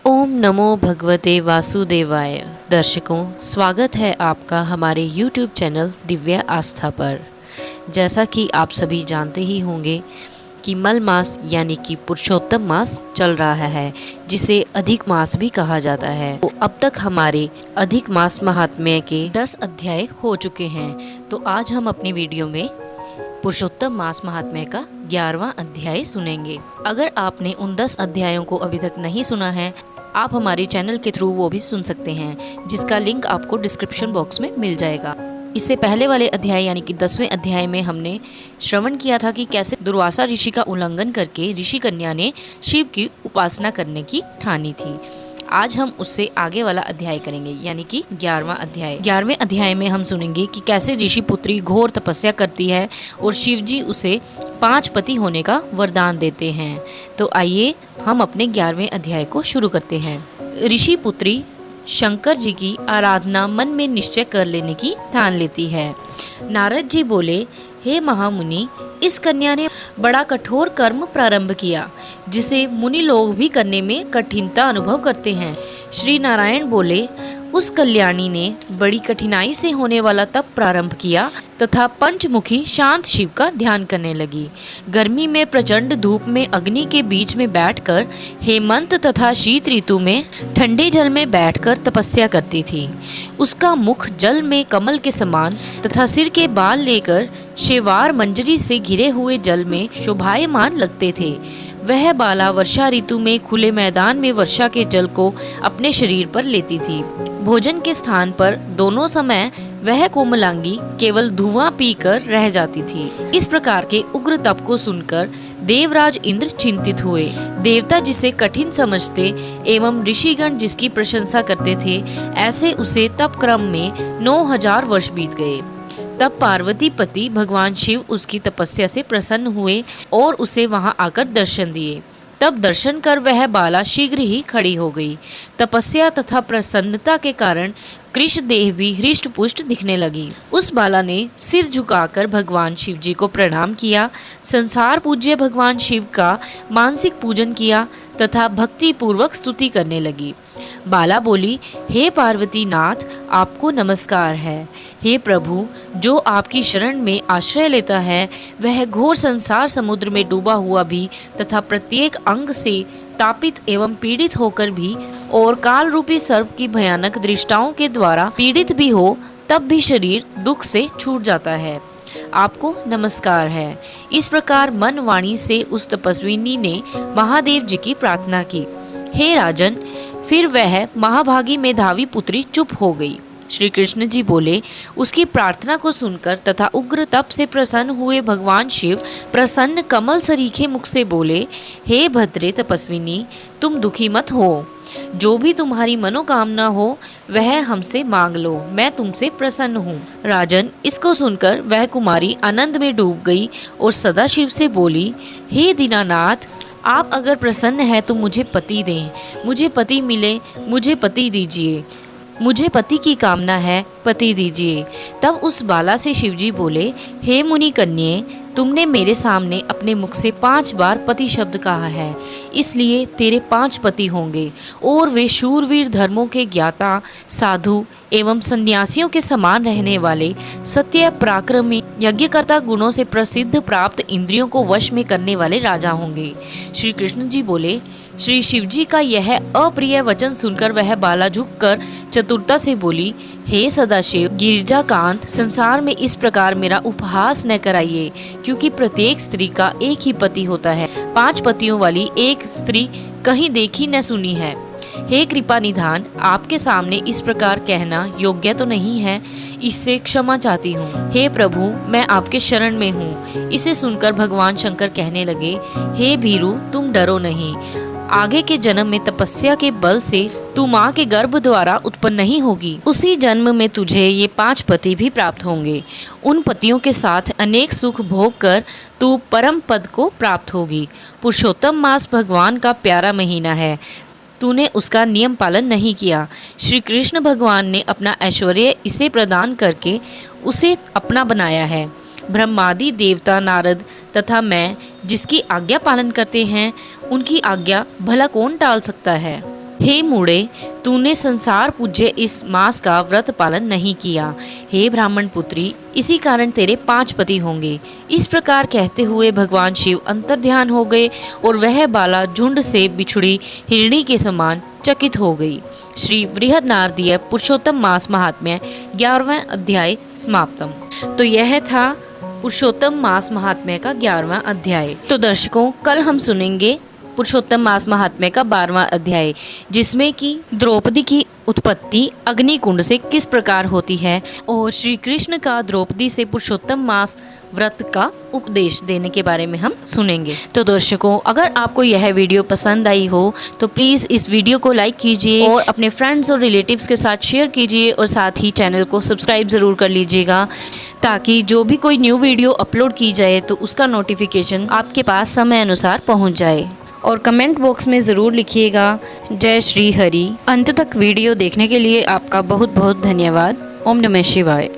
ओम नमो भगवते वासुदेवाय। दर्शकों, स्वागत है आपका हमारे YouTube चैनल दिव्य आस्था पर। जैसा कि आप सभी जानते ही होंगे कि मल मास यानी कि पुरुषोत्तम मास चल रहा है, जिसे अधिक मास भी कहा जाता है। तो अब तक हमारे अधिक मास महात्म्य के 10 अध्याय हो चुके हैं। तो आज हम अपनी वीडियो में पुरुषोत्तम मास महात्म्य का 11वां अध्याय सुनेंगे। अगर आपने उन 10 अध्यायों को अभी तक नहीं सुना है, आप हमारे चैनल के थ्रू वो भी सुन सकते हैं, जिसका लिंक आपको डिस्क्रिप्शन बॉक्स में मिल जाएगा। इससे पहले वाले अध्याय यानी कि 10वें अध्याय में हमने श्रवण किया था कि कैसे दुर्वासा ऋषि का उल्लंघन करके ऋषि कन्या ने शिव की उपासना करने की ठानी थी। आज हम उससे आगे वाला अध्याय करेंगे, यानी कि 11वां अध्याय। 11वें अध्याय में हम सुनेंगे कि कैसे ऋषि पुत्री घोर तपस्या करती है और शिव जी उसे 5 पति होने का वरदान देते हैं। तो आइए हम अपने 11वें अध्याय को शुरू करते हैं। ऋषि पुत्री शंकर जी की आराधना मन में निश्चय कर लेने की ठान लेती है। नारद जी बोले, हे महामुनि, इस कन्या ने बड़ा कठोर कर्म प्रारंभ किया, जिसे मुनि लोग भी करने में कठिनता अनुभव करते हैं। श्री नारायण बोले, उस कल्याणी ने बड़ी कठिनाई से होने वाला तप प्रारंभ किया तथा पंचमुखी शांत शिव का ध्यान करने लगी। गर्मी में प्रचंड धूप में अग्नि के बीच में बैठकर, हेमंत तथा शीत ऋतु में ठंडे जल में बैठकर तपस्या करती थी। उसका मुख जल में कमल के समान तथा सिर के बाल लेकर शेवार मंजरी से घिरे हुए जल में शोभायमान लगते थे। वह बाला वर्षा ऋतु में खुले मैदान में वर्षा के जल को अपने शरीर पर लेती थी। भोजन के स्थान पर दोनों समय वह कोमलांगी केवल धुआं पीकर रह जाती थी। इस प्रकार के उग्र तप को सुनकर देवराज इंद्र चिंतित हुए। देवता जिसे कठिन समझते एवं ऋषिगण जिसकी प्रशंसा करते थे, ऐसे उसे तप क्रम में 9000 वर्ष बीत गए। तब पार्वती पति भगवान शिव उसकी तपस्या से प्रसन्न हुए और उसे वहां आकर दर्शन दिए। तब दर्शन कर वह बाला शीघ्र ही खड़ी हो गई। तपस्या तथा प्रसन्नता के कारण कृष देह भी हृष्ट पुष्ट दिखने लगी। उस बाला ने सिर झुकाकर भगवान शिव जी को प्रणाम किया, संसार पूज्य भगवान शिव का मानसिक पूजन किया तथा भक्ति पूर्वक स्तुति करने लगी। बाला बोली, हे पार्वती नाथ, आपको नमस्कार है। हे प्रभु, जो आपकी शरण में आश्रय लेता है, वह घोर संसार समुद्र में डूबा हुआ भी तथा प्रत्येक अंग से तापित एवं पीड़ित होकर भी और काल रूपी सर्प की भयानक दृष्टाओं के द्वारा पीड़ित भी हो, तब भी शरीर दुख से छूट जाता है। आपको नमस्कार है। इस प्रकार मन वाणी से उस तपस्विनी ने महादेव जी की प्रार्थना की। हे राजन, फिर वह महाभागी मेधावी पुत्री चुप हो गई। श्री कृष्ण जी बोले, उसकी प्रार्थना को सुनकर तथा उग्र तप से प्रसन्न हुए भगवान शिव प्रसन्न कमल सरीखे मुख से बोले, हे भद्रे तपस्विनी, तुम दुखी मत हो। जो भी तुम्हारी मनोकामना हो वह हमसे मांग लो, मैं तुमसे प्रसन्न हूँ। राजन, इसको सुनकर वह कुमारी आनंद में डूब गई और सदाशिव से बोली, हे दीनानाथ, आप अगर प्रसन्न है तो मुझे पति दें, मुझे पति मिले, मुझे पति दीजिए, मुझे पति की कामना है, पति दीजिए। तब उस बाला से शिवजी बोले, हे मुनि कन्ये, तुमने मेरे सामने अपने मुख से 5 बार पति शब्द कहा है, इसलिए तेरे 5 पति होंगे और वे शूरवीर, धर्मों के ज्ञाता, साधु एवं सन्यासियों के समान रहने वाले, सत्य पराक्रमी, यज्ञकर्ता गुणों से प्रसिद्ध, प्राप्त इंद्रियों को वश में करने वाले राजा होंगे। श्री कृष्ण जी बोले, श्री शिवजी का यह अप्रिय वचन सुनकर वह बाला झुककर चतुरता से बोली, हे सदाशिव, गिरिजाकांत, संसार में इस प्रकार मेरा उपहास न कराइए, क्योंकि प्रत्येक स्त्री का एक ही पति होता है। 5 पतियों वाली एक स्त्री कहीं देखी न सुनी है। हे कृपा निधान, आपके सामने इस प्रकार कहना योग्य तो नहीं है, इससे क्षमा चाहती हूँ। हे प्रभु, मैं आपके शरण में हूँ। इसे सुनकर भगवान शंकर कहने लगे, हे भीरु, तुम डरो नहीं। आगे के जन्म में तपस्या के बल से तू माँ के गर्भ द्वारा उत्पन्न नहीं होगी। उसी जन्म में तुझे ये 5 पति भी प्राप्त होंगे। उन पतियों के साथ अनेक सुख भोग कर तू परम पद को प्राप्त होगी। पुरुषोत्तम मास भगवान का प्यारा महीना है, तूने उसका नियम पालन नहीं किया। श्री कृष्ण भगवान ने अपना ऐश्वर्य इसे प्रदान करके उसे अपना बनाया है। ब्रह्मादि देवता, नारद तथा मैं जिसकी आज्ञा पालन करते हैं, उनकी आज्ञा भला कौन टाल सकता है। हे मूढ़े, तूने संसार पूज्य इस मास का व्रत पालन नहीं किया। हे ब्राह्मण पुत्री, इसी कारण तेरे 5 पति होंगे। इस प्रकार कहते हुए भगवान शिव अंतर्ध्यान हो गए और वह बाला झुंड से बिछुड़ी हिरणी के समान चकित हो गई। श्री बृहद नारदीय पुरुषोत्तम मास महात्म्य 11वां अध्याय समाप्तम। तो यह था पुरुषोत्तम मास महात्म्य का 11वां अध्याय। तो दर्शकों, कल हम सुनेंगे पुरुषोत्तम मास महात्म्य का 12वां अध्याय, जिसमें कि द्रौपदी की उत्पत्ति अग्निकुंड से किस प्रकार होती है और श्री कृष्ण का द्रौपदी से पुरुषोत्तम मास व्रत का उपदेश देने के बारे में हम सुनेंगे। तो दर्शकों, अगर आपको यह वीडियो पसंद आई हो तो प्लीज़ इस वीडियो को लाइक कीजिए और अपने फ्रेंड्स और रिलेटिव्स के साथ शेयर कीजिए और साथ ही चैनल को सब्सक्राइब ज़रूर कर लीजिएगा, ताकि जो भी कोई न्यू वीडियो अपलोड की जाए तो उसका नोटिफिकेशन आपके पास समय अनुसार पहुँच जाए। और कमेंट बॉक्स में ज़रूर लिखिएगा जय श्री हरि। अंत तक वीडियो देखने के लिए आपका बहुत बहुत धन्यवाद। ओम नमः शिवाय।